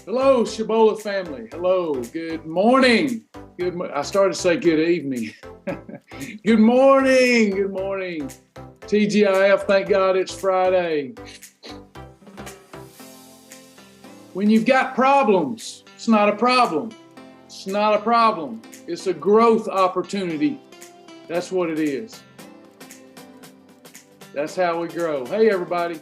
Hello, Shibboleth family. Hello, good morning. I started to say good evening. Good morning, good morning. TGIF, thank God it's Friday. When you've got problems, it's not a problem. It's not a problem. It's a growth opportunity. That's what it is. That's how we grow. Hey, everybody.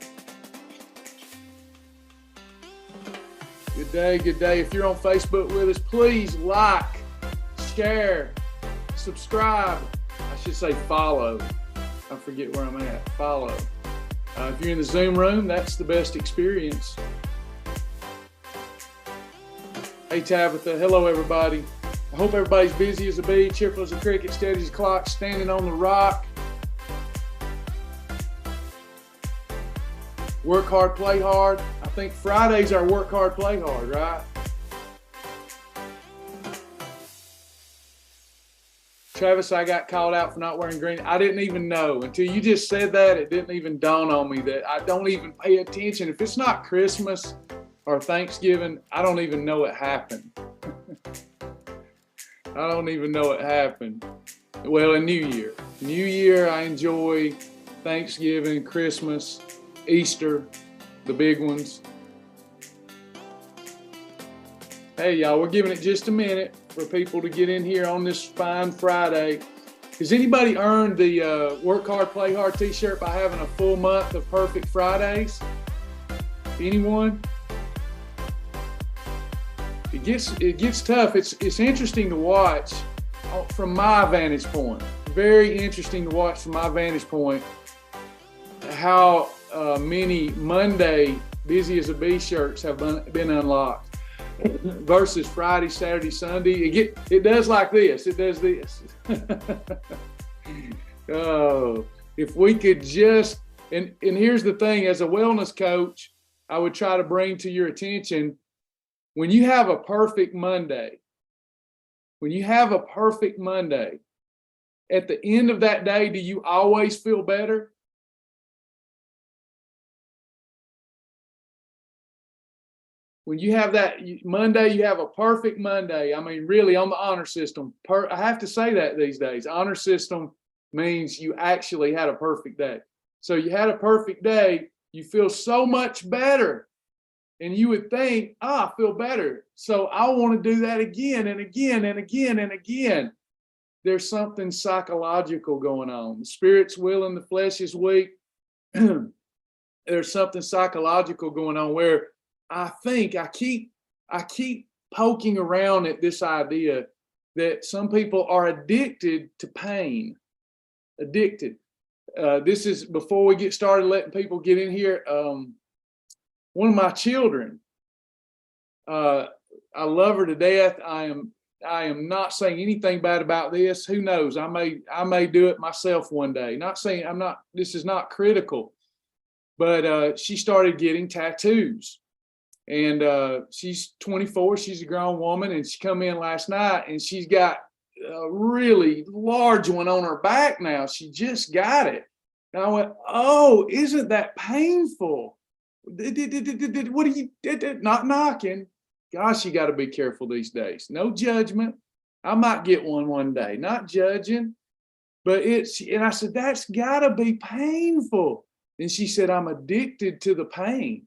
Good day, good day. If you're on Facebook with us, please like, share, subscribe. I should say follow. I forget where I'm at. Follow. If you're in the Zoom room, that's the best experience. Hey, Tabitha. Hello, everybody. I hope everybody's busy as a bee, cheerful as a cricket, steady as a clock, standing on the rock. Work hard, play hard. I think Friday's our work hard, play hard, right? Travis, I got called out for not wearing green. I didn't even know. Until you just said that, it didn't even dawn on me that I don't even pay attention. If it's not Christmas or Thanksgiving, I don't even know it happened. I don't even know it happened. Well, a New Year. New Year, I enjoy Thanksgiving, Christmas, Easter, the big ones. Hey, y'all, we're giving it just a minute for people to get in here on this fine Friday. Has anybody earned the Work Hard, Play Hard t-shirt by having a full month of perfect Fridays? Anyone? It gets tough. It's interesting to watch from my vantage point. Very interesting to watch from my vantage point how many Monday busy as a bee shirts have been unlocked versus Friday, Saturday, Sunday. It does like this. It does this. Oh, if we could just, and here's the thing, as a wellness coach, I would try to bring to your attention, when you have a perfect Monday, at the end of that day, do you always feel better? When you have that Monday, you have a perfect Monday. I mean, really on the honor system. I have to say that these days. Honor system means you actually had a perfect day. So you had a perfect day, you feel so much better. And you would think, I feel better. So I want to do that again and again and again and again. There's something psychological going on. The spirit's willing, the flesh is weak. There's something psychological going on where I think I keep poking around at this idea that some people are addicted to pain. Addicted. This is before we get started letting people get in here. One of my children, I love her to death. I am not saying anything bad about this. Who knows? I may do it myself one day. Not saying this is not critical, but she started getting tattoos. And she's 24, she's a grown woman, and she come in last night and she's got a really large one on her back now. She just got it. And I went, oh, isn't that painful? What are you, not knocking. Gosh, you got to be careful these days. No judgment. I might get one day, not judging. But and I said, that's got to be painful. And she said, I'm addicted to the pain.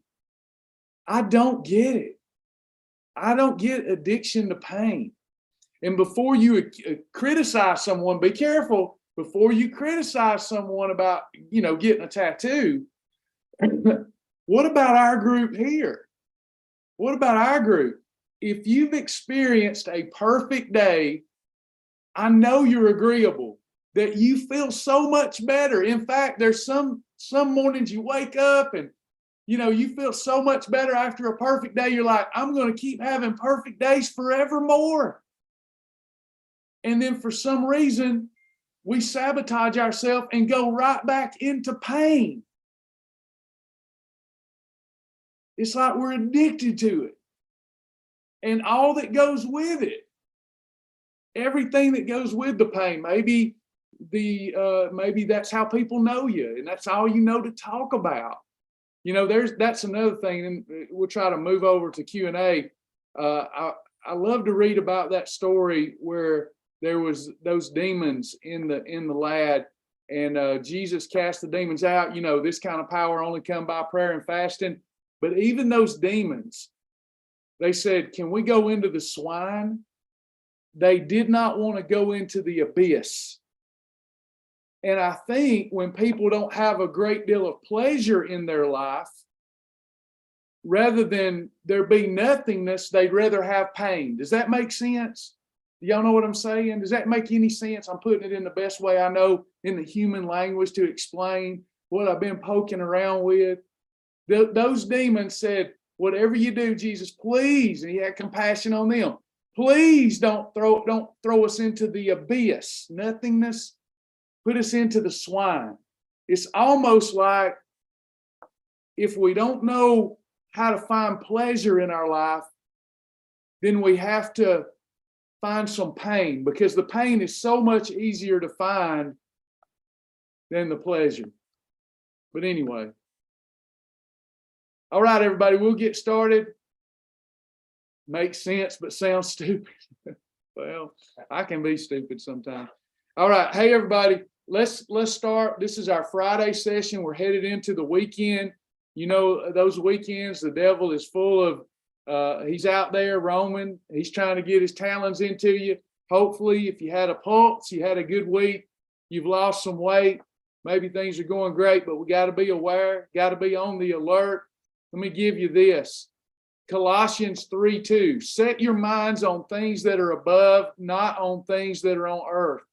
I don't get it. I don't get addiction to pain. And before you criticize someone, be careful. Before you criticize someone about, getting a tattoo, what about our group here? What about our group? If you've experienced a perfect day, I know you're agreeable that you feel so much better. In fact, there's some mornings you wake up and you feel so much better after a perfect day. You're like, I'm going to keep having perfect days forevermore. And then for some reason, we sabotage ourselves and go right back into pain. It's like we're addicted to it. And all that goes with it. Everything that goes with the pain. Maybe that's how people know you, and that's all you know to talk about. That's another thing, and we'll try to move over to Q&A. I love to read about that story where there was those demons in the lad, and Jesus cast the demons out. You know, this kind of power only come by prayer and fasting. But even those demons, they said, "Can we go into the swine?" They did not want to go into the abyss. And I think when people don't have a great deal of pleasure in their life, rather than there be nothingness, they'd rather have pain. Does that make sense? Do y'all know what I'm saying? Does that make any sense? I'm putting it in the best way I know in the human language to explain what I've been poking around with. Those demons said, "Whatever you do, Jesus, please," and he had compassion on them. "Please don't throw us into the abyss, nothingness. Put us into the swine." It's almost like if we don't know how to find pleasure in our life, then we have to find some pain, because the pain is so much easier to find than the pleasure. But anyway. All right, everybody, we'll get started. Makes sense, but sounds stupid. Well, I can be stupid sometimes. All right. Hey, everybody, let's start. This is our Friday session. We're headed into the weekend. You know, those weekends, the devil is full of, he's out there roaming. He's trying to get his talons into you. Hopefully, if you had a pulse, you had a good week, you've lost some weight, maybe things are going great, but we got to be aware, got to be on the alert. Let me give you this. Colossians 3:2. Set your minds on things that are above, not on things that are on earth.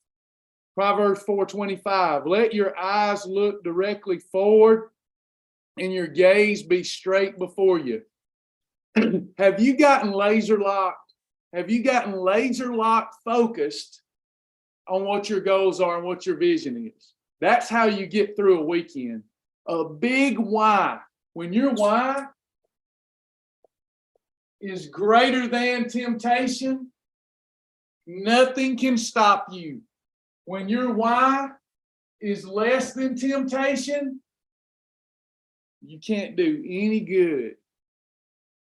Proverbs 4:25. Let your eyes look directly forward and your gaze be straight before you. Have you gotten laser locked? Have you gotten laser locked focused on what your goals are and what your vision is? That's how you get through a weekend. A big why. When your why is greater than temptation, nothing can stop you. When your why is less than temptation, you can't do any good.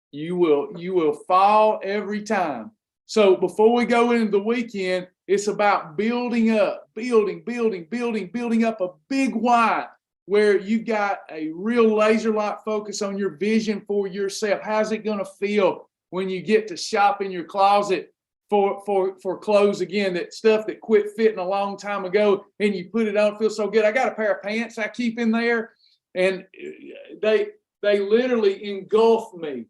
You will fall every time. So before we go into the weekend, it's about building up a big why, where you got a real laser lock focus on your vision for yourself. How's it going to feel when you get to shop in your closet for clothes again, that stuff that quit fitting a long time ago, and you put it on, feels so good. I got a pair of pants I keep in there, and they literally engulf me.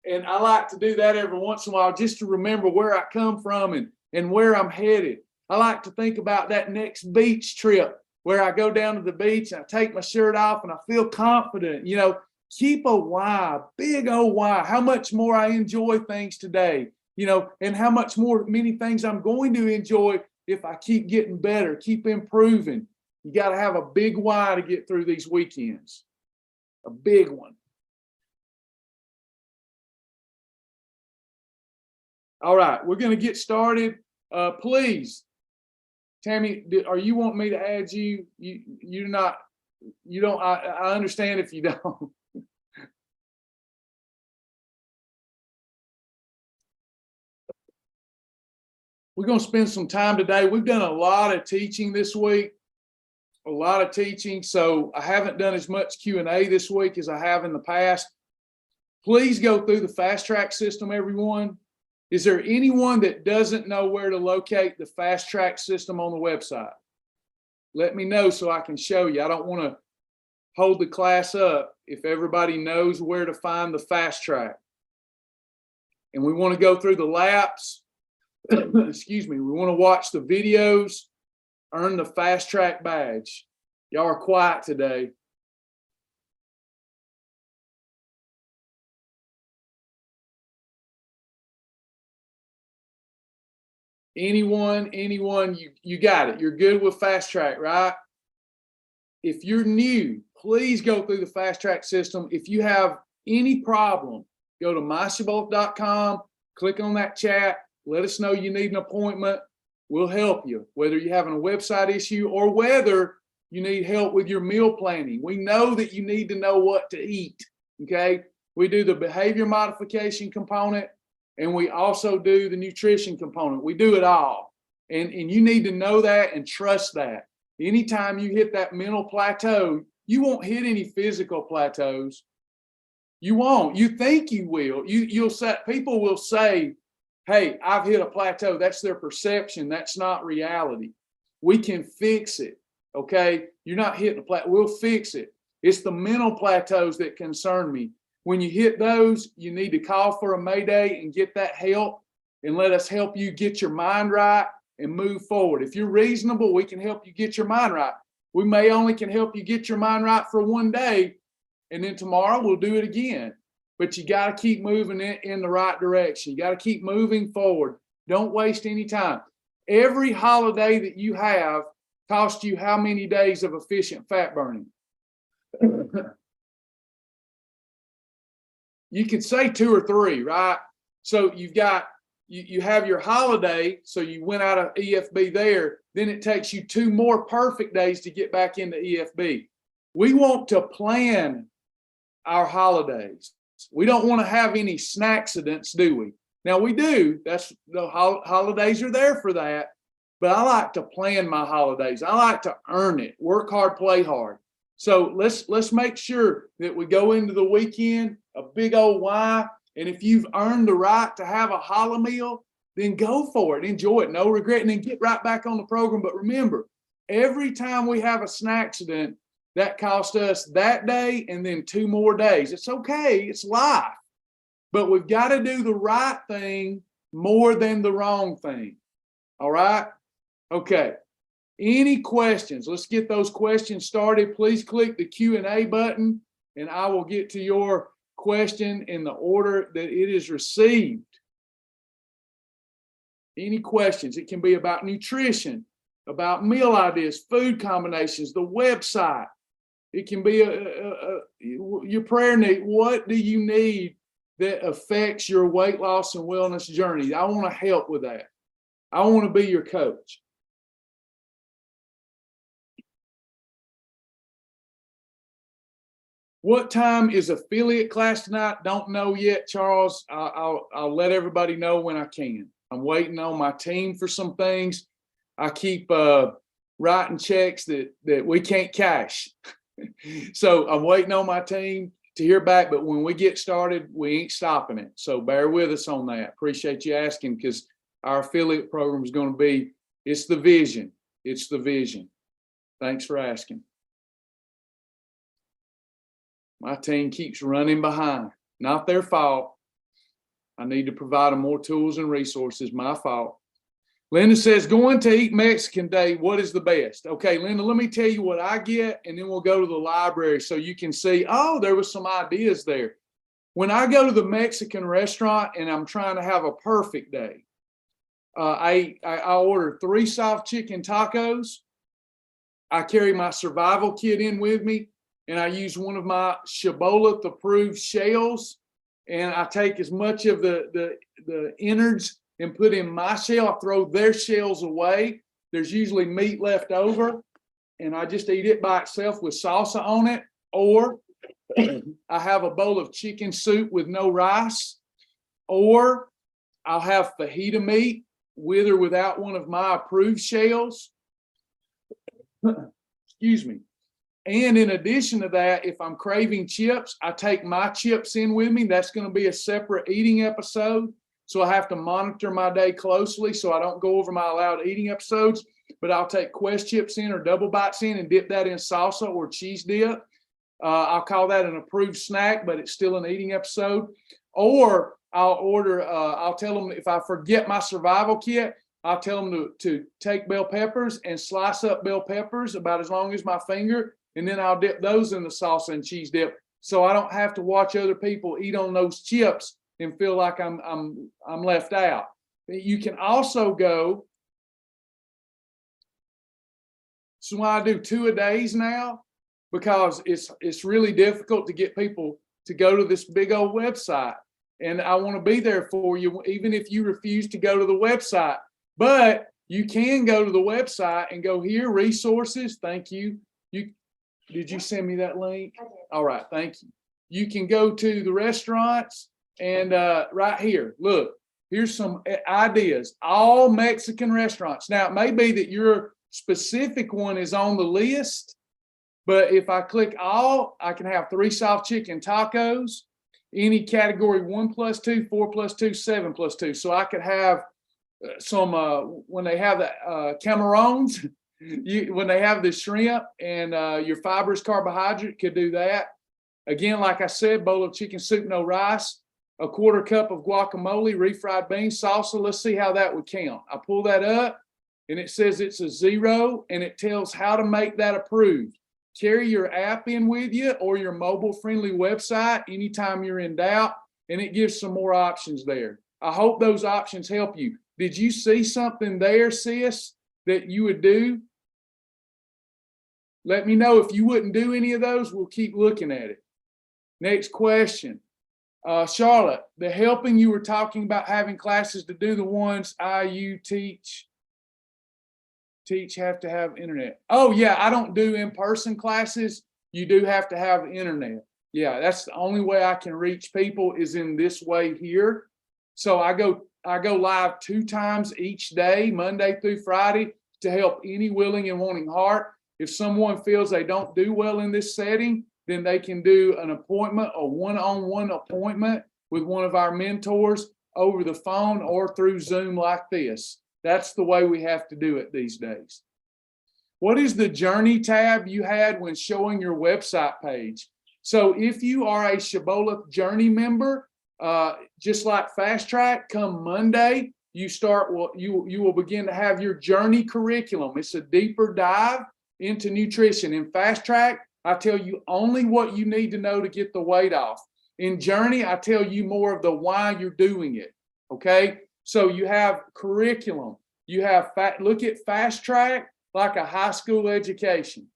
And I like to do that every once in a while just to remember where I come from and where I'm headed. I like to think about that next beach trip where I go down to the beach and I take my shirt off and I feel confident. You know, keep a why, big old why. How much more I enjoy things today, you know, and how much more, many things I'm going to enjoy if I keep getting better, keep improving. You got to have a big why to get through these weekends, a big one. All right, we're going to get started. Please, Tammy, are you wanting me to add you? You don't. I understand if you don't. We're going to spend some time today. We've done a lot of teaching this week, so I haven't done as much Q&A this week as I have in the past. Please go through the fast track system, everyone. Is there anyone that doesn't know where to locate the fast track system on the website? Let me know so I can show you. I don't want to hold the class up if everybody knows where to find the fast track. And we want to go through the laps. Excuse me. We want to watch the videos, earn the fast track badge. Y'all are quiet today. Anyone, you got it. You're good with fast track, right? If you're new, please go through the fast track system. If you have any problem, go to myshibboleth.com, click on that chat, let us know you need an appointment. We'll help you, whether you're having a website issue or whether you need help with your meal planning. We know that you need to know what to eat, okay? We do the behavior modification component. And we also do the nutrition component. We do it all. And you need to know that and trust that. Anytime you hit that mental plateau, you won't hit any physical plateaus. You won't. You think you will. You'll say, people will say, hey, I've hit a plateau. That's their perception. That's not reality. We can fix it. Okay. You're not hitting a plateau. We'll fix it. It's the mental plateaus that concern me. When you hit those, you need to call for a mayday and get that help, and let us help you get your mind right and move forward. If you're reasonable, we can help you get your mind right. We may only can help you get your mind right for one day, and then tomorrow we'll do it again. But you got to keep moving in the right direction. You got to keep moving forward. Don't waste any time. Every holiday that you have costs you how many days of efficient fat burning? You could say 2 or 3, right? So you've got, you have your holiday, so you went out of EFB there, then it takes you 2 more perfect days to get back into EFB. We want to plan our holidays. We don't want to have any snacksidents, do we? Now we do. That's the holidays are there for that. But I like to plan my holidays. I like to earn it. Work hard, play hard. So let's make sure that we go into the weekend a big old why. And if you've earned the right to have a challah meal, then go for it. Enjoy it. No regret. And then get right back on the program. But remember, every time we have a snacksident, that cost us that day and then 2 more days. It's okay. It's life. But we've got to do the right thing more than the wrong thing. All right? Okay. Any questions? Let's get those questions started. Please click the Q&A button, and I will get to your question in the order that it is received. Any questions? It can be about nutrition, about meal ideas, food combinations, the website. It can be your prayer need. What do you need that affects your weight loss and wellness journey? I want to help with that. I want to be your coach. What time is affiliate class tonight? Don't know yet, Charles. I'll let everybody know when I can. I'm waiting on my team for some things. I keep writing checks that we can't cash. So I'm waiting on my team to hear back, but when we get started, we ain't stopping it. So bear with us on that. Appreciate you asking, because our affiliate program is going to be, it's the vision. It's the vision. Thanks for asking. My team keeps running behind. Not their fault. I need to provide them more tools and resources. My fault. Linda says, going to eat Mexican Day, what is the best? Okay, Linda, let me tell you what I get, and then we'll go to the library so you can see, oh, there was some ideas there. When I go to the Mexican restaurant and I'm trying to have a perfect day, I order 3 soft chicken tacos. I carry my survival kit in with me, and I use one of my Shibboleth approved shells, and I take as much of the innards and put in my shell. I throw their shells away. There's usually meat left over, and I just eat it by itself with salsa on it. Or I have a bowl of chicken soup with no rice, or I'll have fajita meat with or without one of my approved shells. Excuse me. And in addition to that, if I'm craving chips, I take my chips in with me. That's going to be a separate eating episode. So I have to monitor my day closely so I don't go over my allowed eating episodes. But I'll take Quest chips in or Double Bites in and dip that in salsa or cheese dip. I'll call that an approved snack, but it's still an eating episode. Or I'll order, I'll tell them if I forget my survival kit, I'll tell them to take bell peppers and slice up bell peppers about as long as my finger. And then I'll dip those in the salsa and cheese dip, so I don't have to watch other people eat on those chips and feel like I'm left out. You can also go. So why I do 2-a-days now, because it's really difficult to get people to go to this big old website, and I want to be there for you, even if you refuse to go to the website. But you can go to the website and go here, resources. Thank you. Did you send me that link? I did. All right, thank you. You can go to the restaurants and right here, look, Here's some ideas. All Mexican restaurants. Now, it may be that your specific one is on the list, but if I click all, I can have 3 soft chicken tacos, any category 1+2, 4+2, 7+2. So I could have some, when they have the camarons, when they have the shrimp and your fibrous carbohydrate, could do that. Again, like I said, bowl of chicken soup, no rice, a 1/4 cup of guacamole, refried beans, salsa. Let's see how that would count. I pull that up and it says it's a 0 and it tells how to make that approved. Carry your app in with you or your mobile friendly website anytime you're in doubt, and it gives some more options there. I hope those options help you. Did you see something there, sis, that you would do? Let me know. If you wouldn't do any of those, we'll keep looking at it. Next question. Charlotte, the helping you were talking about having classes to do the ones you teach have to have internet. Oh yeah, I don't do in-person classes. You do have to have internet. Yeah, that's the only way I can reach people is in this way here. So I go live 2 times each day, Monday through Friday, to help any willing and wanting heart. If someone feels they don't do well in this setting, then they can do an appointment, a one-on-one appointment with one of our mentors over the phone or through Zoom like this. That's the way we have to do it these days. What is the journey tab you had when showing your website page? So if you are a Shibboleth Journey member, just like Fast Track, come Monday, you will begin to have your journey curriculum. It's a deeper dive into nutrition. In Fast Track, I tell you only what you need to know to get the weight off. In Journey, I tell you more of the why you're doing it. Okay, so you have curriculum. You have look at Fast Track like a high school education.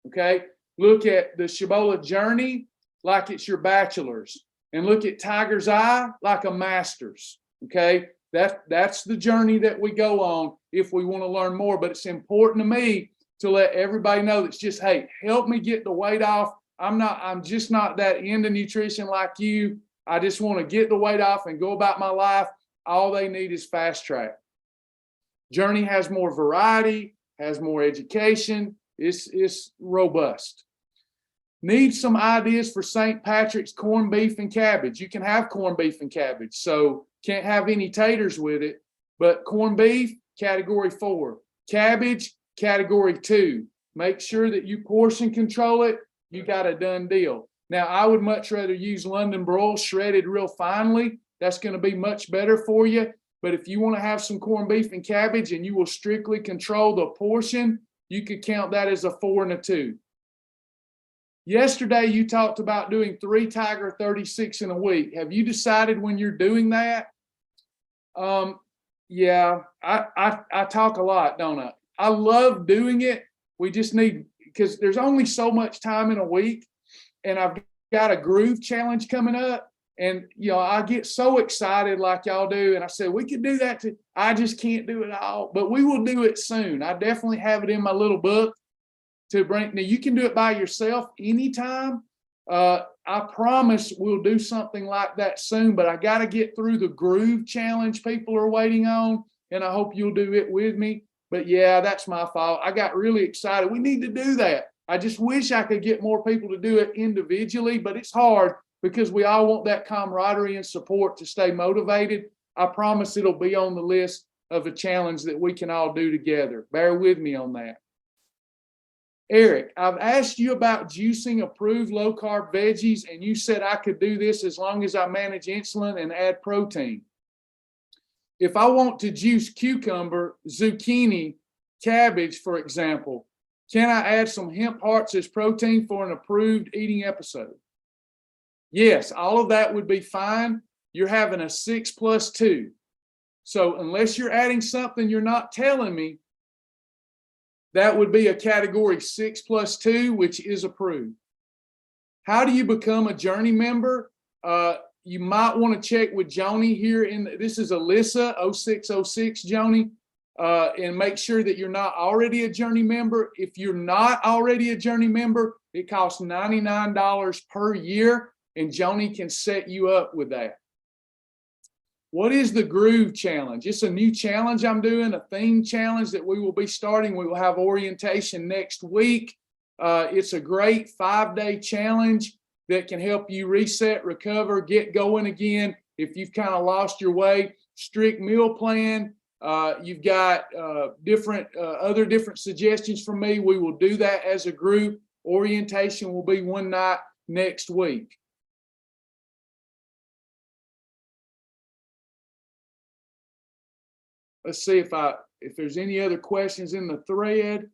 Okay, look at the Shibboleth Journey like it's your bachelor's, and look at Tiger's Eye like a master's. Okay, that's the journey that we go on if we want to learn more. But it's important to me to let everybody know that's just, hey, help me get the weight off. I'm just not that into nutrition like you. I just want to get the weight off and go about my life. All they need is Fast Track. Journey has more variety, has more education. It's robust. Need some ideas for St. Patrick's corned beef and cabbage. You can have corned beef and cabbage, so can't have any taters with it, but corned beef, category 4. Cabbage, category 2. Make sure that you portion control it. You got a done deal. Now, I would much rather use London broil shredded real finely. That's going to be much better for you. But if you want to have some corned beef and cabbage and you will strictly control the portion, you could count that as a 4 and a 2. Yesterday, you talked about doing 3 Tiger 36 in a week. Have you decided when you're doing that? Yeah, I talk a lot, don't I? I love doing it. We just need, because there's only so much time in a week, and I've got a groove challenge coming up. And, you know, I get so excited like y'all do. And I said, we could do that too. I just can't do it all, but we will do it soon. I definitely have it in my little book to bring. Now, you can do it by yourself anytime. I promise we'll do something like that soon, but I got to get through the groove challenge people are waiting on. And I hope you'll do it with me. But yeah, that's my fault. I got really excited. We need to do that. I just wish I could get more people to do it individually, but it's hard because we all want that camaraderie and support to stay motivated. I promise it'll be on the list of a challenge that we can all do together. Bear with me on that. Eric, I've asked you about juicing approved low-carb veggies, and you said I could do this as long as I manage insulin and add protein. If I want to juice cucumber, zucchini, cabbage, for example, can I add some hemp hearts as protein for an approved eating episode? Yes, all of that would be fine. You're having a 6+2. So unless you're adding something you're not telling me, that would be a category 6+2, which is approved. How do you become a Journey member? You might want to check with Joni here. This is Alyssa 0606 Joni, and make sure that you're not already a Journey member. If you're not already a Journey member, it costs $99 per year, and Joni can set you up with that. What is the Groove Challenge? It's a new challenge I'm doing, a theme challenge that we will be starting. We will have orientation next week. It's a great 5-day challenge that can help you reset, recover, get going again. If you've kind of lost your way, strict meal plan. You've got other different suggestions from me. We will do that as a group. Orientation will be one night next week. Let's see if there's any other questions in the thread.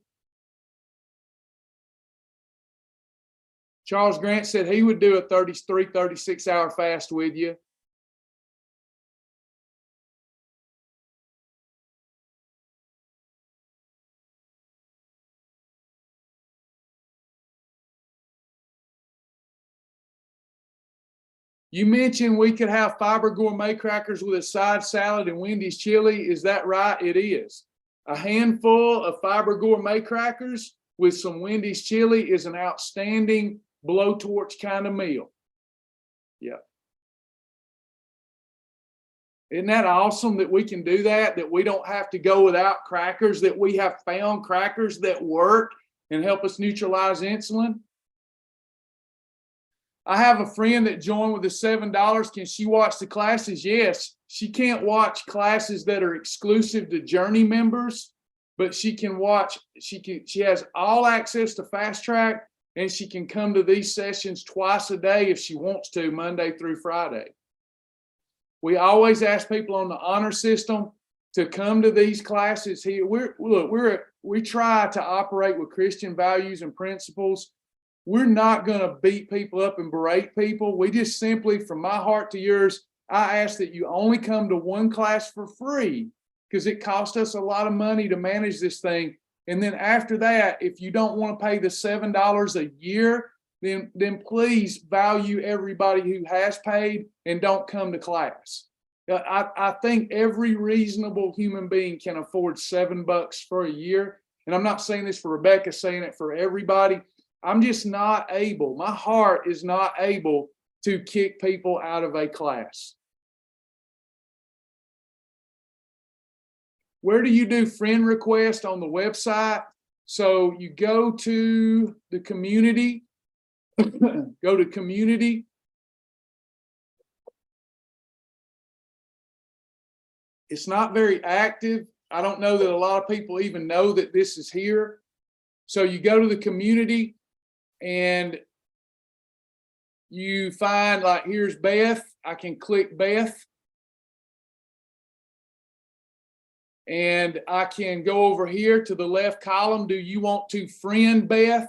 Charles Grant said he would do a 33, 36-hour fast with you. You mentioned we could have fiber gourmet crackers with a side salad and Wendy's chili. Is that right? It is. A handful of fiber gourmet crackers with some Wendy's chili is an outstanding blowtorch kind of meal. Yeah. Isn't that awesome that we can do that, that we don't have to go without crackers, that we have found crackers that work and help us neutralize insulin? I have a friend that joined with the $7. Can she watch the classes? Yes. She can't watch classes that are exclusive to Journey members, but she can watch, she has all access to Fast Track, and she can come to these sessions twice a day if she wants to, Monday through Friday. We always ask people on the honor system to come to these classes here. We try to operate with Christian values and principles. We're not going to beat people up and berate people. We just simply, from my heart to yours, I ask that you only come to one class for free, because it costs us a lot of money to manage this thing. And then after that, if you don't want to pay the $7 a year, then please value everybody who has paid and don't come to class. I think every reasonable human being can afford $7 for a year. And I'm not saying this for Rebecca, saying it for everybody. I'm just not able, my heart is not able to kick people out of a class. Where do you do friend request? On the website? So you go to the community, go to community. It's not very active. I don't know that a lot of people even know that this is here. So you go to the community and you find, like, here's Beth. I can click Beth. And I can go over here to the left column. Do you want to friend Beth?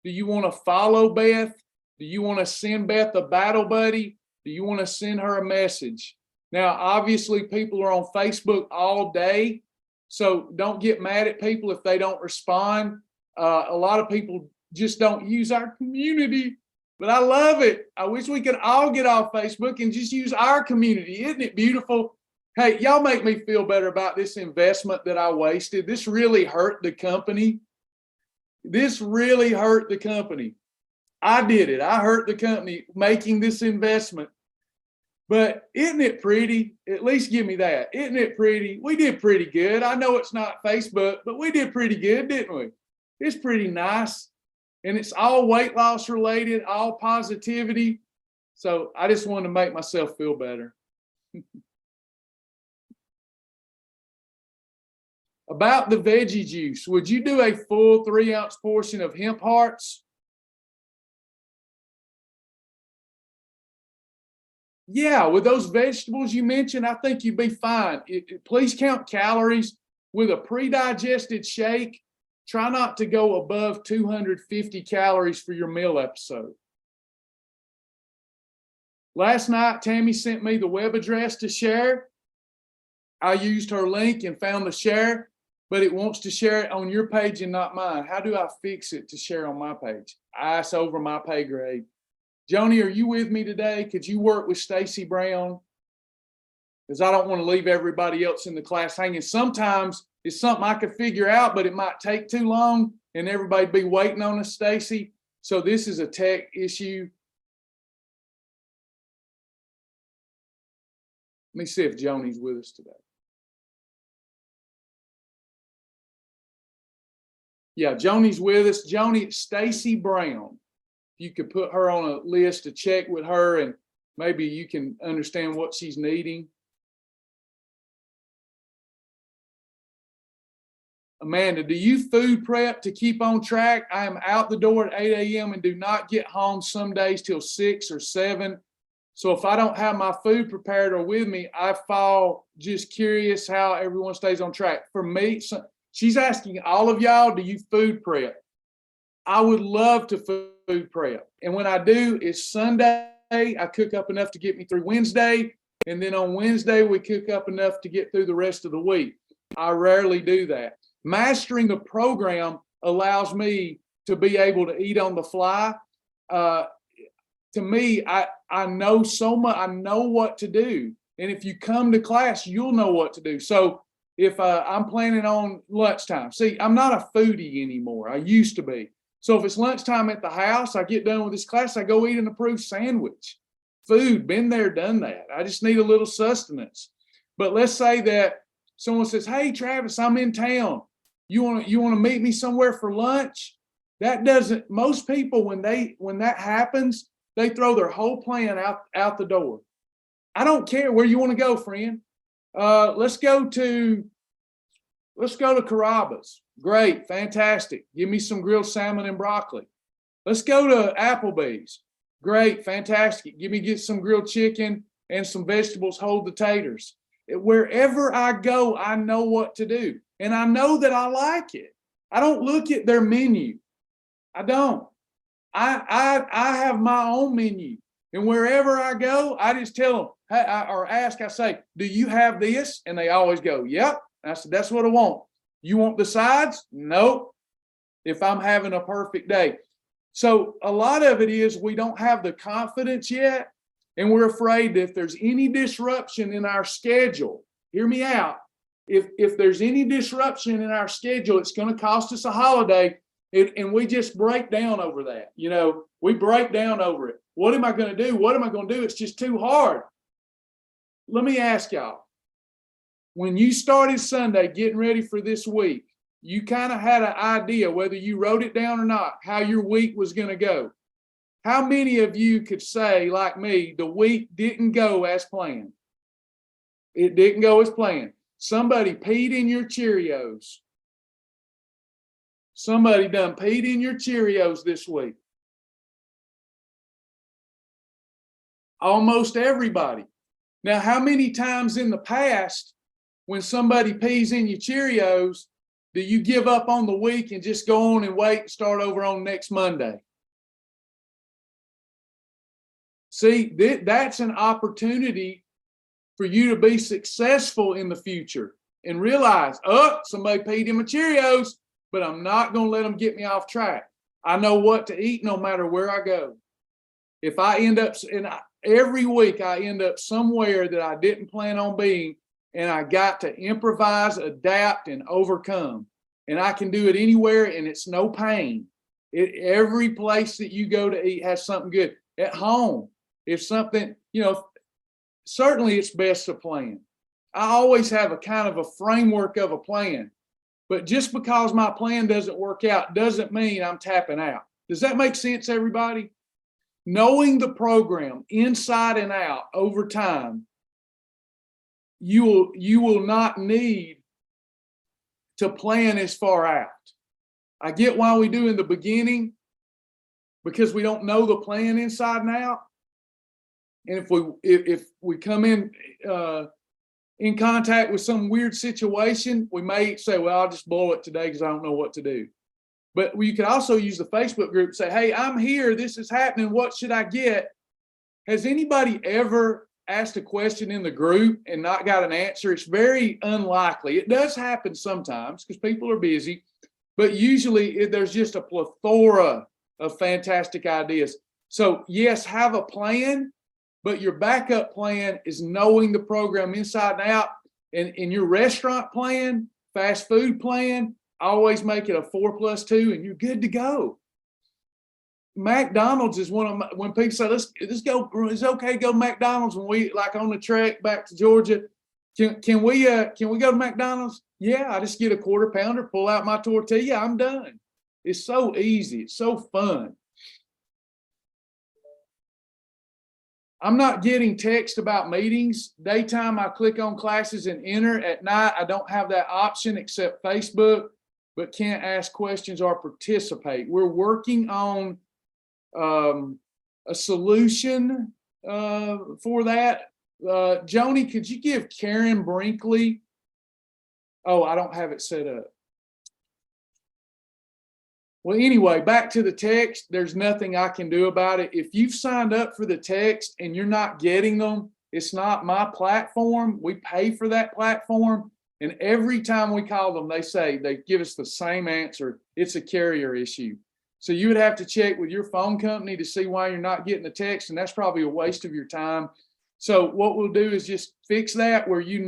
Do you want to follow Beth? Do you want to send Beth a battle buddy? Do you want to send her a message? Now, obviously, people are on Facebook all day, so don't get mad at people if they don't respond. A lot of people just don't use our community, but I love it. I wish we could all get off Facebook and just use our community. Isn't it beautiful? Hey, y'all make me feel better about this investment that I wasted. This really hurt the company. This really hurt the company. I did it. I hurt the company making this investment. But isn't it pretty? At least give me that. Isn't it pretty? We did pretty good. I know it's not Facebook, but we did pretty good, didn't we? It's pretty nice. And it's all weight loss related, all positivity. So I just wanted to make myself feel better. About the veggie juice, would you do a full 3-ounce portion of hemp hearts? Yeah, with those vegetables you mentioned, I think you'd be fine. Please count calories. With a pre-digested shake, try not to go above 250 calories for your meal episode. Last night, Tammy sent me the web address to share. I used her link and found the share, but it wants to share it on your page and not mine. How do I fix it to share on my page? It's over my pay grade. Joni, are you with me today? Could you work with Stacy Brown? Because I don't want to leave everybody else in the class hanging. Sometimes it's something I could figure out, but it might take too long and everybody be waiting on us, Stacy. So this is a tech issue. Let me see if Joni's with us today. Yeah, Joni's with us. Joni, Stacy Brown. You could put her on a list to check with her, and maybe you can understand what she's needing. Amanda, do you food prep to keep on track? I am out the door at 8 a.m. and do not get home some days till 6 or 7. So if I don't have my food prepared or with me, I fall. Just curious how everyone stays on track. For me, she's asking all of y'all, do you food prep? I would love to food prep. And when I do, it's Sunday. I cook up enough to get me through Wednesday. And then on Wednesday, we cook up enough to get through the rest of the week. I rarely do that. Mastering the program allows me to be able to eat on the fly. To me, I know so much. I know what to do. And if you come to class, you'll know what to do. So if I'm planning on lunchtime, see, I'm not a foodie anymore. I used to be. So if it's lunchtime at the house, I get done with this class, I go eat an approved sandwich. Food, been there, done that. I just need a little sustenance. But let's say that someone says, hey, Travis, I'm in town. You want to meet me somewhere for lunch? That doesn't, most people, when that happens, they throw their whole plan out the door. I don't care where you want to go, friend. Let's go to Carrabba's. Great, fantastic. Give me some grilled salmon and broccoli. Let's go to Applebee's. Great, fantastic. Get some grilled chicken and some vegetables, whole the taters. Wherever I go, I know what to do. And I know that I like it. I don't look at their menu. I don't. I have my own menu. And wherever I go, I just tell them, hey, or ask, I say, do you have this? And they always go, yep. And I said, that's what I want. You want the sides? Nope. If I'm having a perfect day. So a lot of it is we don't have the confidence yet. And we're afraid that if there's any disruption in our schedule, hear me out. If there's any disruption in our schedule, it's going to cost us a holiday. And we just break down over that. You know, we break down over it. What am I going to do? What am I going to do? It's just too hard. Let me ask y'all. When you started Sunday getting ready for this week, you kind of had an idea, whether you wrote it down or not, how your week was going to go. How many of you could say, like me, the week didn't go as planned? It didn't go as planned. Somebody peed in your Cheerios. Somebody done peed in your Cheerios this week. Almost everybody. Now, how many times in the past, when somebody pees in your Cheerios, do you give up on the week and just go on and wait and start over on next Monday? See, that's an opportunity for you to be successful in the future and realize, oh, somebody peed in my Cheerios, but I'm not going to let them get me off track. I know what to eat no matter where I go. If I end up, every week I end up somewhere that I didn't plan on being, and I got to improvise, adapt, and overcome. And I can do it anywhere, and it's no pain. Every place that you go to eat has something good. At home, if something, certainly it's best to plan. I always have a kind of a framework of a plan. But just because my plan doesn't work out doesn't mean I'm tapping out. Does that make sense, everybody? Knowing the program inside and out over time, you will not need to plan as far out. I get why we do in the beginning, because we don't know the plan inside and out. And if we come in contact with some weird situation, we may say, well, I'll just blow it today because I don't know what to do. But you could also use the Facebook group and say, hey, I'm here. This is happening. What should I get? Has anybody ever asked a question in the group and not got an answer? It's very unlikely. It does happen sometimes because people are busy, but usually there's just a plethora of fantastic ideas. So yes, have a plan, but your backup plan is knowing the program inside and out. And in your restaurant plan, fast food plan, always make it a 4+2 and you're good to go. McDonald's is one of my, when people say, let's go, it's okay to go to McDonald's when we like on the trek back to Georgia. Can we go to McDonald's? Yeah, I just get a quarter pounder, pull out my tortilla, I'm done. It's so easy. It's so fun. I'm not getting text about meetings. Daytime, I click on classes and enter. At night, I don't have that option except Facebook, but can't ask questions or participate. We're working on a solution for that. Joni, could you give Karen Brinkley? Oh, I don't have it set up. Well, anyway, back to the text. There's nothing I can do about it. If you've signed up for the text and you're not getting them, it's not my platform. We pay for that platform. And every time we call them, they give us the same answer. It's a carrier issue. So you would have to check with your phone company to see why you're not getting the text. And that's probably a waste of your time. So what we'll do is just fix that where you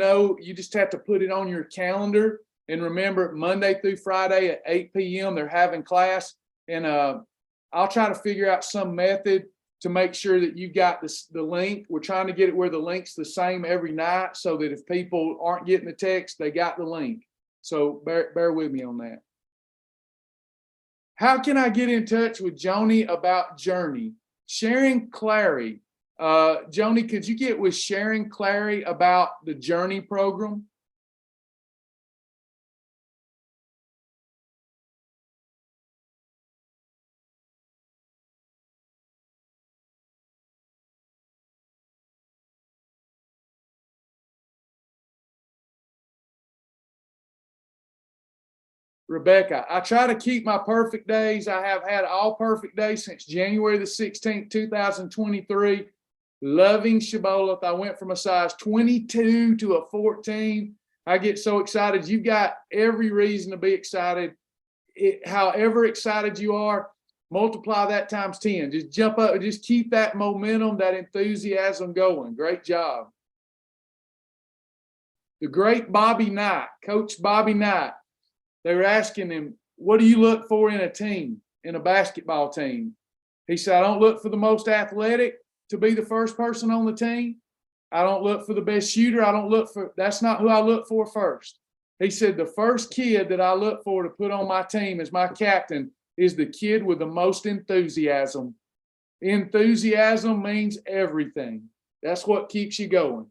just have to put it on your calendar. And remember, Monday through Friday at 8 p.m., they're having class. And I'll try to figure out some method to make sure that you got the link. We're trying to get it where the link's the same every night so that if people aren't getting the text, they got the link. So bear with me on that. How can I get in touch with Joni about Journey? Sharon Clary. Joni, could you get with Sharon Clary about the Journey program? Rebecca, I try to keep my perfect days. I have had all perfect days since January the 16th, 2023. Loving Shibboleth. I went from a size 22 to a 14. I get so excited. You've got every reason to be excited. However excited you are, multiply that times 10. Just jump up, just keep that momentum, that enthusiasm going. Great job. The great Bobby Knight, Coach Bobby Knight. They were asking him, what do you look for in a team, in a basketball team? He said, I don't look for the most athletic to be the first person on the team. I don't look for the best shooter. That's not who I look for first. He said, the first kid that I look for to put on my team as my captain is the kid with the most enthusiasm. Enthusiasm means everything. That's what keeps you going.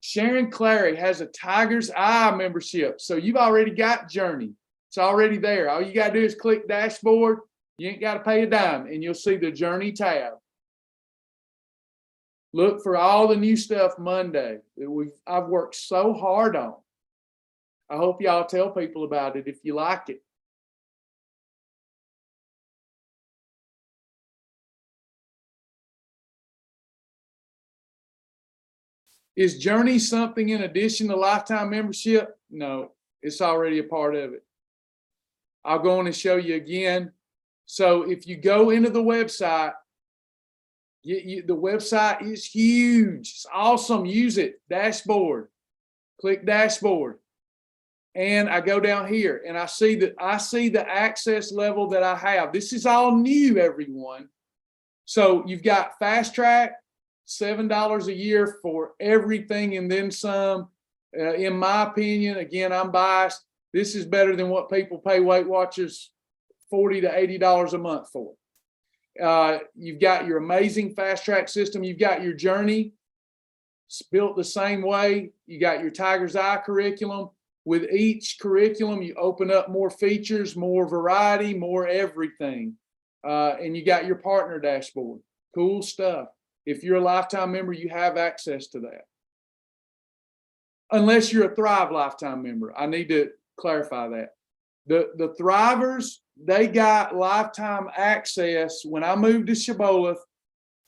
Sharon Clary has a Tiger's Eye membership. So you've already got Journey. It's already there. All you got to do is click dashboard. You ain't got to pay a dime and you'll see the Journey tab. Look for all the new stuff Monday that I've worked so hard on. I hope y'all tell people about it if you like it. Is Journey something in addition to lifetime membership? No, it's already a part of it. I'll go on and show you again. So if you go into the website, the website is huge. It's awesome. Use it. Dashboard. Click dashboard. And I go down here and I see the access level that I have. This is all new, everyone. So you've got Fast Track, $7 a year for everything and then some. In my opinion, again, I'm biased. This is better than what people pay Weight Watchers $40 to $80 a month for. You've got your amazing Fast Track system. You've got your Journey. It's built the same way. You got your Tiger's Eye curriculum. With each curriculum, you open up more features, more variety, more everything. And you got your partner dashboard. Cool stuff. If you're a lifetime member, you have access to that. Unless you're a Thrive lifetime member. I need to clarify that. The Thrivers, they got lifetime access. When I moved to Shibboleth,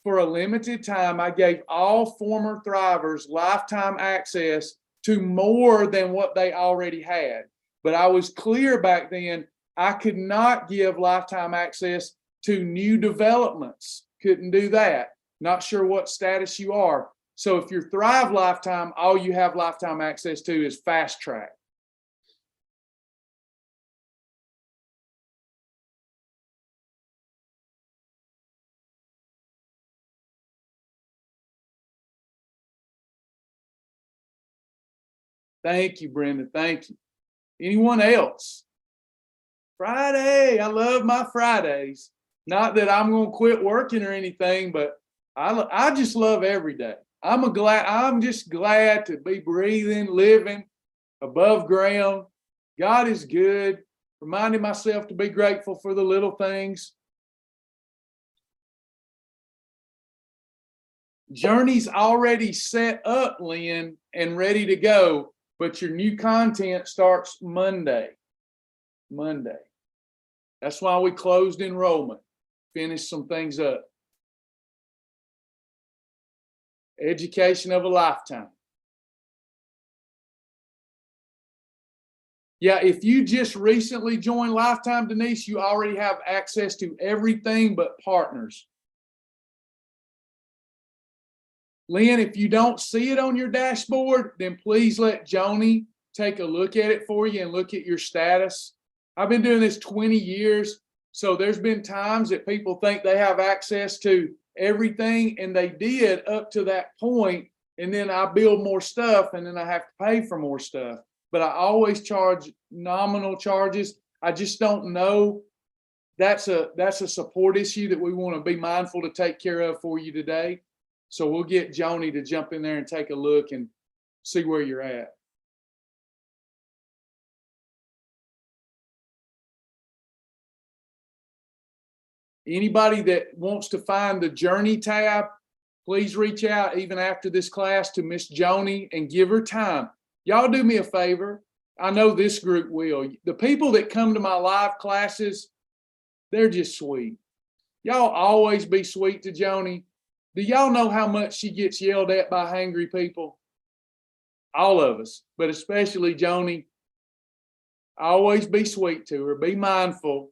for a limited time, I gave all former Thrivers lifetime access to more than what they already had. But I was clear back then, I could not give lifetime access to new developments. Couldn't do that. Not sure what status you are. So if you're Thrive Lifetime, all you have lifetime access to is Fast Track. Thank you, Brenda. Thank you. Anyone else? Friday. I love my Fridays. Not that I'm going to quit working or anything, but I just love every day. I'm just glad to be breathing, living above ground. God is good. Reminding myself to be grateful for the little things. Journey's already set up, Lynn, and ready to go, but your new content starts Monday. Monday. That's why we closed enrollment, finished some things up. Education of a lifetime. Yeah, if you just recently joined Lifetime, Denise, you already have access to everything but partners. Lynn, if you don't see it on your dashboard, then please let Joni take a look at it for you and look at your status. I've been doing this 20 years, so there's been times that people think they have access to everything, and they did up to that point, and then I build more stuff, and then I have to pay for more stuff. But I always charge nominal charges. I just don't know. That's a support issue that we want to be mindful to take care of for you today. So we'll get Joni to jump in there and take a look and see where you're at. Anybody that wants to find the Journey tab, please reach out even after this class to Miss Joni and give her time. Y'all do me a favor. I know this group will. The people that come to my live classes, they're just sweet. Y'all always be sweet to Joni. Do y'all know how much she gets yelled at by hangry people? All of us, but especially Joni. Always be sweet to her. Be mindful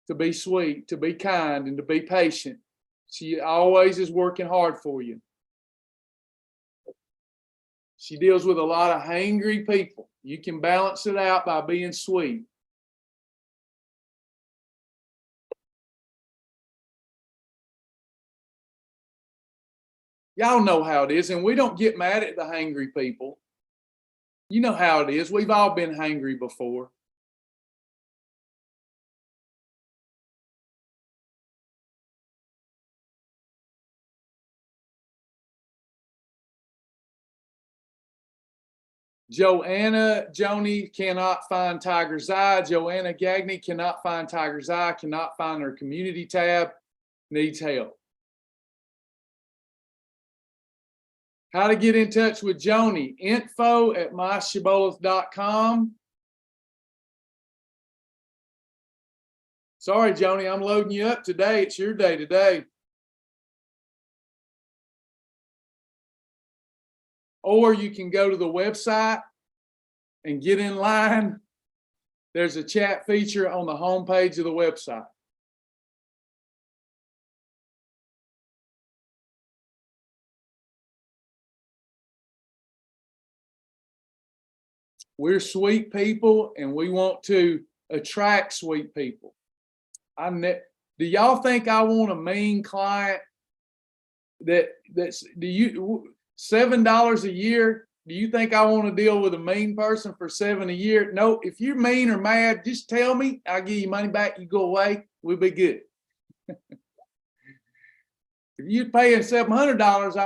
to be sweet, to be kind, and to be patient. She always is working hard for you. She deals with a lot of hangry people. You can balance it out by being sweet. Y'all know how it is, and we don't get mad at the hangry people. You know how it is. We've all been hangry before. Joanna Joni cannot find Tiger's Eye. Joanna Gagney cannot find Tiger's Eye, cannot find her community tab, needs help. How to get in touch with Joni, info@myshibboleth.com. Sorry, Joni, I'm loading you up today. It's your day today. Or you can go to the website and get in line. There's a chat feature on the homepage of the website. We're sweet people, and we want to attract sweet people. Do y'all think I want a mean client? That's do you $7 a year? Do you think I want to deal with a mean person for $7 a year? No. If you're mean or mad, just tell me. I'll give you money back. You go away. We'll be good. If you're paying $700,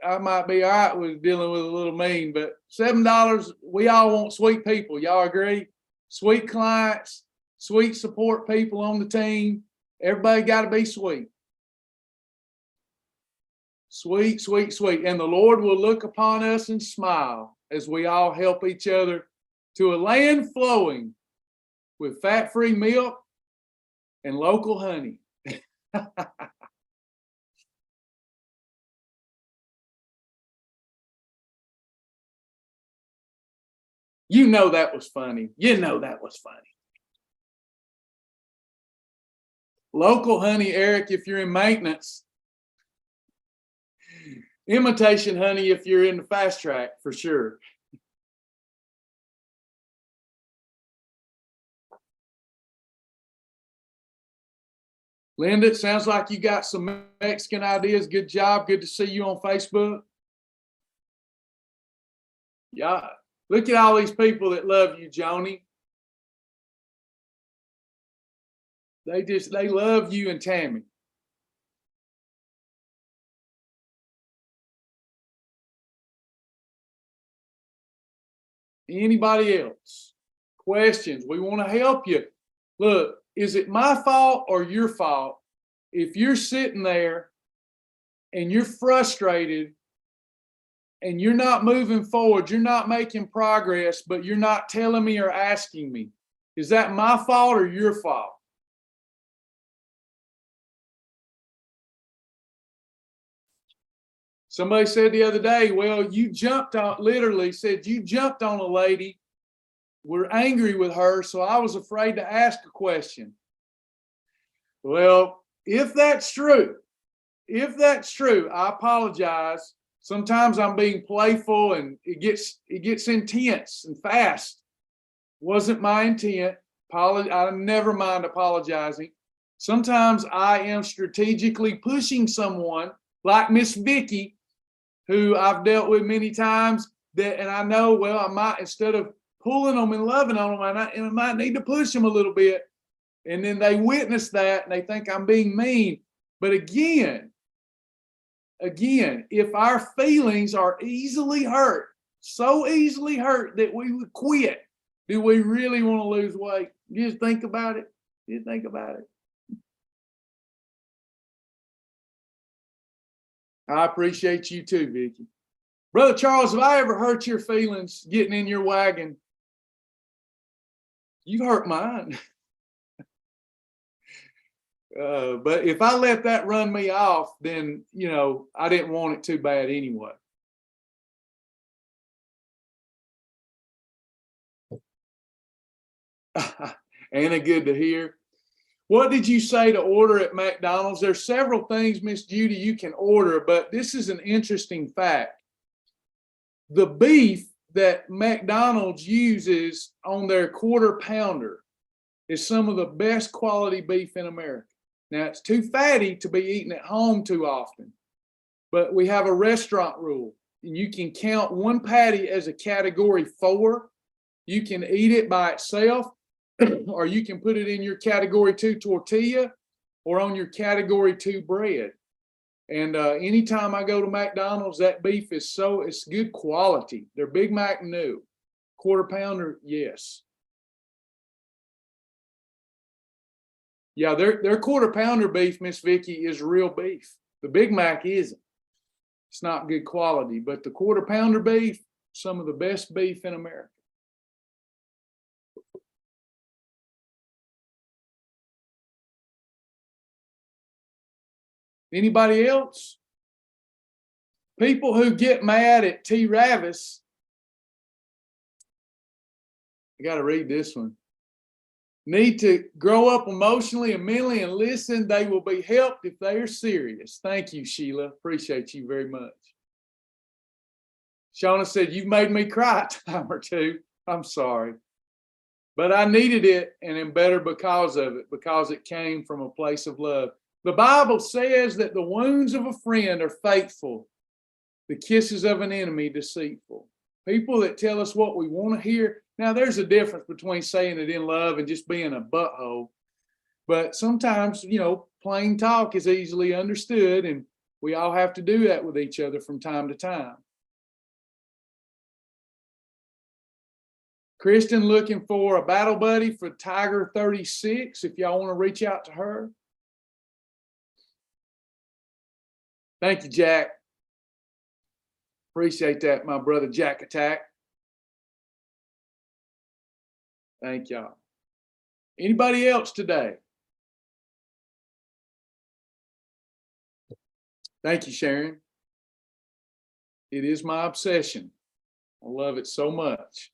I might be all right with dealing with a little mean, but $7, we all want sweet people. Y'all agree? Sweet clients, sweet support people on the team. Everybody got to be sweet. Sweet, sweet, sweet. And the Lord will look upon us and smile as we all help each other to a land flowing with fat-free milk and local honey. You know that was funny. You know that was funny. Local honey, Eric, if you're in maintenance. Imitation, honey, if you're in the fast track, for sure. Linda, it sounds like you got some Mexican ideas. Good job. Good to see you on Facebook. Yeah. Look at all these people that love you, Joni. They love you and Tammy. Anybody else? Questions? We want to help you. Look, is it my fault or your fault if you're sitting there and you're frustrated and you're not moving forward, you're not making progress, but you're not telling me or asking me? Is that my fault or your fault? Somebody said the other day, well, you jumped on, literally said, you jumped on a lady. We're angry with her, so I was afraid to ask a question. Well, if that's true, I apologize. Sometimes I'm being playful and it gets intense and fast. Wasn't my intent. I never mind apologizing. Sometimes I am strategically pushing someone like Miss Vicky, who I've dealt with many times, and I know, well, I might, instead of pulling them and loving on them, I might need to push them a little bit. And then they witness that and they think I'm being mean. But again, if our feelings are easily hurt, so easily hurt that we would quit, do we really want to lose weight? Just think about it. Just think about it. I appreciate you too, Vicky. Brother Charles, have I ever hurt your feelings getting in your wagon? You've hurt mine. But if I let that run me off, then, I didn't want it too bad anyway. Anna, good to hear. What did you say to order at McDonald's? There's several things, Miss Judy, you can order, but this is an interesting fact. The beef that McDonald's uses on their quarter pounder is some of the best quality beef in America. Now, it's too fatty to be eaten at home too often, but we have a restaurant rule, and you can count one patty as a category 4. You can eat it by itself, or you can put it in your category 2 tortilla or on your category 2 bread. And anytime I go to McDonald's, that beef it's good quality. Their Big Mac, no. Quarter pounder, yes. Yeah, their quarter pounder beef, Miss Vicky, is real beef. The Big Mac isn't. It's not good quality, but the quarter pounder beef, some of the best beef in America. Anybody else? People who get mad at T. Ravis, I got to read this one, need to grow up emotionally and mentally and listen. They will be helped if they are serious. Thank you, Sheila. Appreciate you very much. Shauna said, you've made me cry a time or two. I'm sorry. But I needed it and am better because of it, because it came from a place of love. The Bible says that the wounds of a friend are faithful, the kisses of an enemy deceitful. People that tell us what we want to hear. Now, there's a difference between saying it in love and just being a butthole. But sometimes, plain talk is easily understood, and we all have to do that with each other from time to time. Kristen looking for a battle buddy for Tiger 36, if y'all want to reach out to her. Thank you, Jack. Appreciate that, my brother Jack Attack. Thank y'all. Anybody else today? Thank you, Sharon. It is my obsession. I love it so much.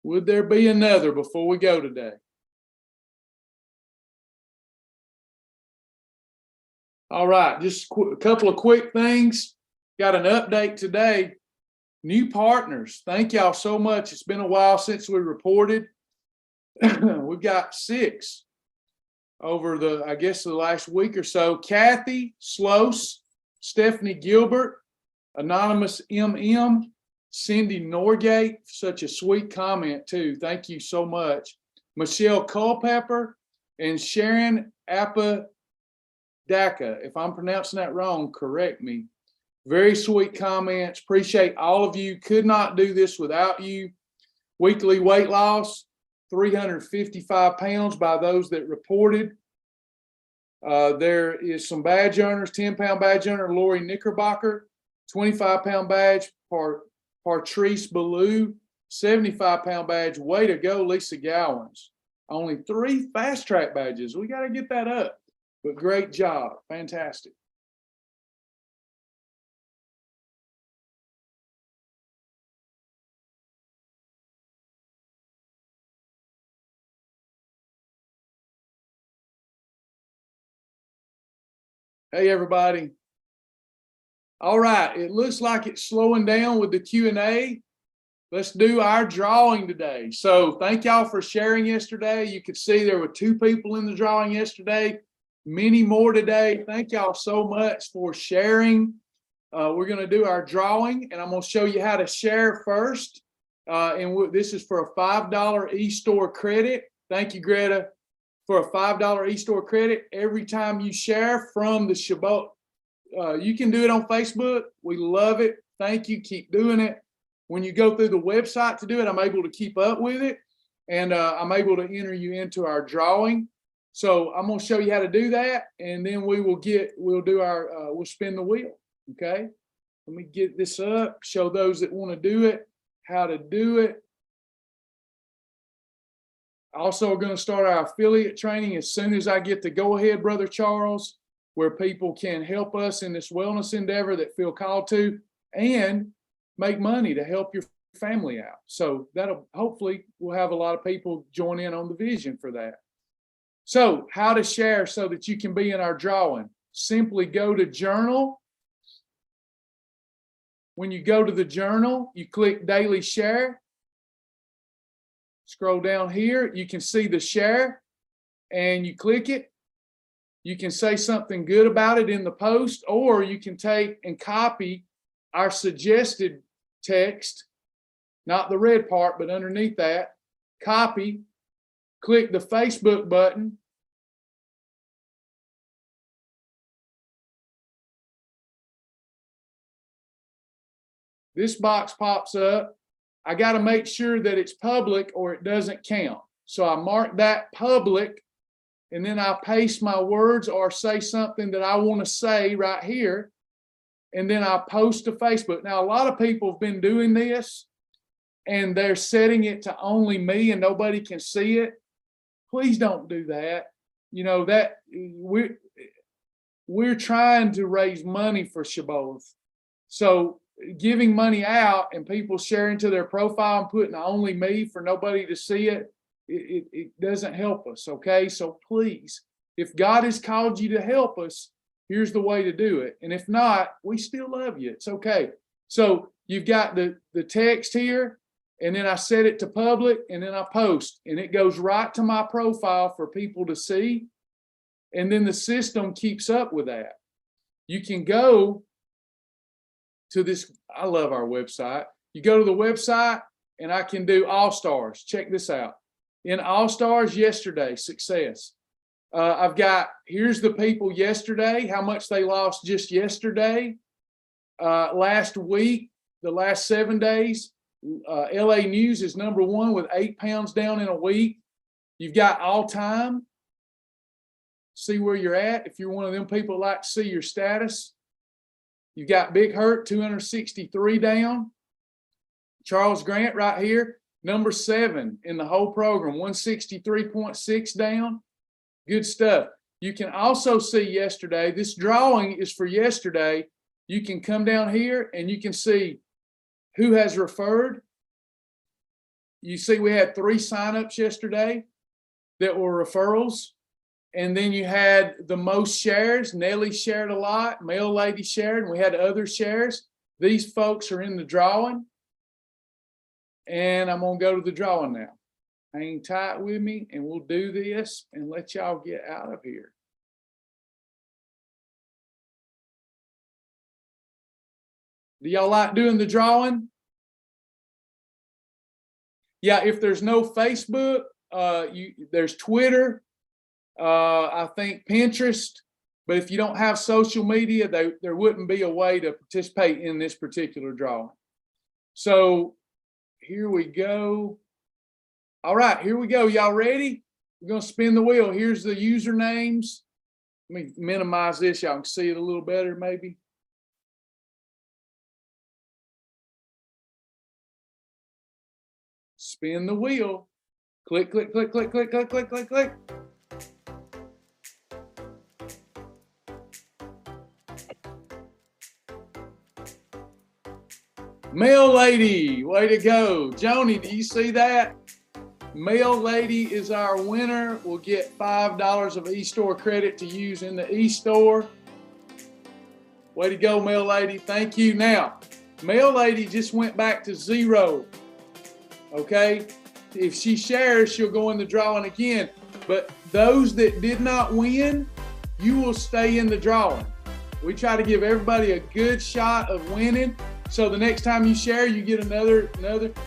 Would there be another before we go today? All right, just a couple of quick things. Got an update today. New partners. Thank y'all so much. It's been a while since we reported. We've got 6 over the last week or so. Kathy Slose, Stephanie Gilbert, Anonymous MM, Cindy Norgate, such a sweet comment too. Thank you so much. Michelle Culpepper and Sharon Apodaca. If I'm pronouncing that wrong, correct me. Very sweet comments. Appreciate all of you. Could not do this without you. Weekly weight loss, 355 pounds by those that reported. There is some badge earners, 10-pound badge earner, Lori Knickerbocker, 25-pound badge, Patrice Ballou, 75-pound badge. Way to go, Lisa Gowans. Only 3 fast track badges. We got to get that up. But great job. Fantastic. Hey, everybody. All right. It looks like it's slowing down with the Q&A. Let's do our drawing today. So thank y'all for sharing yesterday. You could see there were 2 people in the drawing yesterday, many more today. Thank y'all so much for sharing. We're going to do our drawing, and I'm going to show you how to share first. This is for a $5 e-store credit. Thank you, Greta, for a $5 e-store credit. Every time you share from the Shibboleth, you can do it on Facebook. We love it. Thank you. Keep doing it. When you go through the website to do it, I'm able to keep up with it, and I'm able to enter you into our drawing. So I'm going to show you how to do that, and then we'll spin the wheel. Okay. Let me get this up, show those that want to do it how to do it. Also, we're going to start our affiliate training as soon as I get the go ahead, Brother Charles, where people can help us in this wellness endeavor that feel called to, and make money to help your family out. So that'll hopefully we'll have a lot of people join in on the vision for that. So how to share so that you can be in our drawing. Simply go to journal. When you go to the journal, you click daily share. Scroll down here, you can see the share, and you click it. You can say something good about it in the post, or you can take and copy our suggested text, not the red part, but underneath that, copy, click the Facebook button. This box pops up. I got to make sure that it's public or it doesn't count. So I mark that public, and then I paste my words or say something that I want to say right here. And then I post to Facebook. Now, a lot of people have been doing this, and they're setting it to only me and nobody can see it. Please don't do that. You know, that we're trying to raise money for Shibboleth. So giving money out and people sharing to their profile and putting only me for nobody to see it, it doesn't help us. Okay. So please, if God has called you to help us, here's the way to do it. And if not, we still love you. It's okay. So you've got the text here, and then I set it to public, and then I post, and it goes right to my profile for people to see. And then the system keeps up with that. You can go to this. I love our website. You go to the website, and I can do All Stars. Check this out. In All Stars yesterday, success. I've got, here's the people yesterday, how much they lost just yesterday. Last week, the last 7 days, LA News is number 1 with 8 pounds down in a week. You've got all time. See where you're at. If you're one of them people that like to see your status. You've got Big Hurt, 263 down. Charles Grant right here, number 7 in the whole program, 163.6 down. Good stuff. You can also see yesterday, this drawing is for yesterday. You can come down here and you can see who has referred. You see we had 3 signups yesterday that were referrals. And then you had the most shares. Nellie shared a lot. Mail Lady shared, and we had other shares. These folks are in the drawing. And I'm going to go to the drawing now. Hang tight with me, and we'll do this and let y'all get out of here. Do y'all like doing the drawing? Yeah, if there's no Facebook, there's Twitter, I think Pinterest, but if you don't have social media, there wouldn't be a way to participate in this particular drawing. So here we go. All right, here we go. Y'all ready? We're going to spin the wheel. Here's the usernames. Let me minimize this. Y'all can see it a little better maybe. Spin the wheel. Click, click, click, click, click, click, click, click, click. Mail Lady, way to go. Joni, do you see that? Mail Lady is our winner. We'll get $5 of e-store credit to use in the e-store. Way to go, Mail Lady. Thank you. Now, Mail Lady just went back to 0. Okay? If she shares, she'll go in the drawing again. But those that did not win, you will stay in the drawing. We try to give everybody a good shot of winning. So the next time you share, you get another.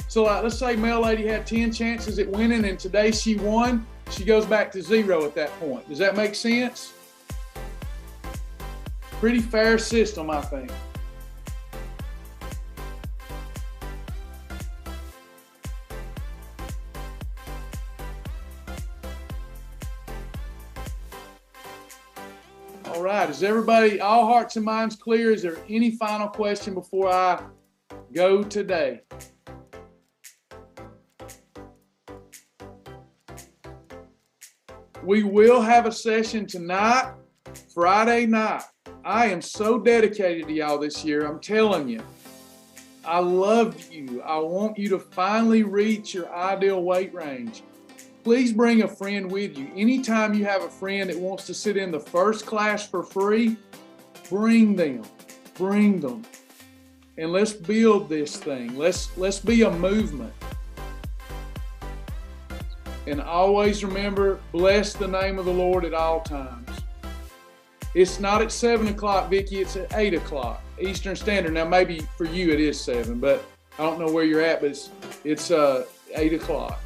So like, let's say Mail Lady had 10 chances at winning, and today she won. She goes back to 0 at that point. Does that make sense? Pretty fair system, I think. All right, is everybody, all hearts and minds clear? Is there any final question before I go today? We will have a session tonight, Friday night. I am so dedicated to y'all this year, I'm telling you. I love you. I want you to finally reach your ideal weight range. Please bring a friend with you. Anytime you have a friend that wants to sit in the first class for free, bring them. Bring them. And let's build this thing. Let's be a movement. And always remember, bless the name of the Lord at all times. It's not at 7 o'clock, Vicki, it's at 8 o'clock Eastern Standard. Now, maybe for you it is 7, but I don't know where you're at, but it's 8 o'clock.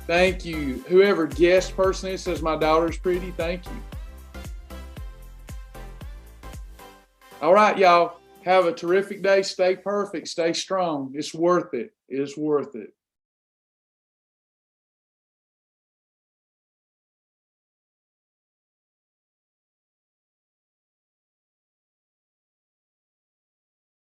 Thank you. Whoever guest person is says my daughter's pretty. Thank you. All right, y'all. Have a terrific day. Stay perfect. Stay strong. It's worth it. It's worth it.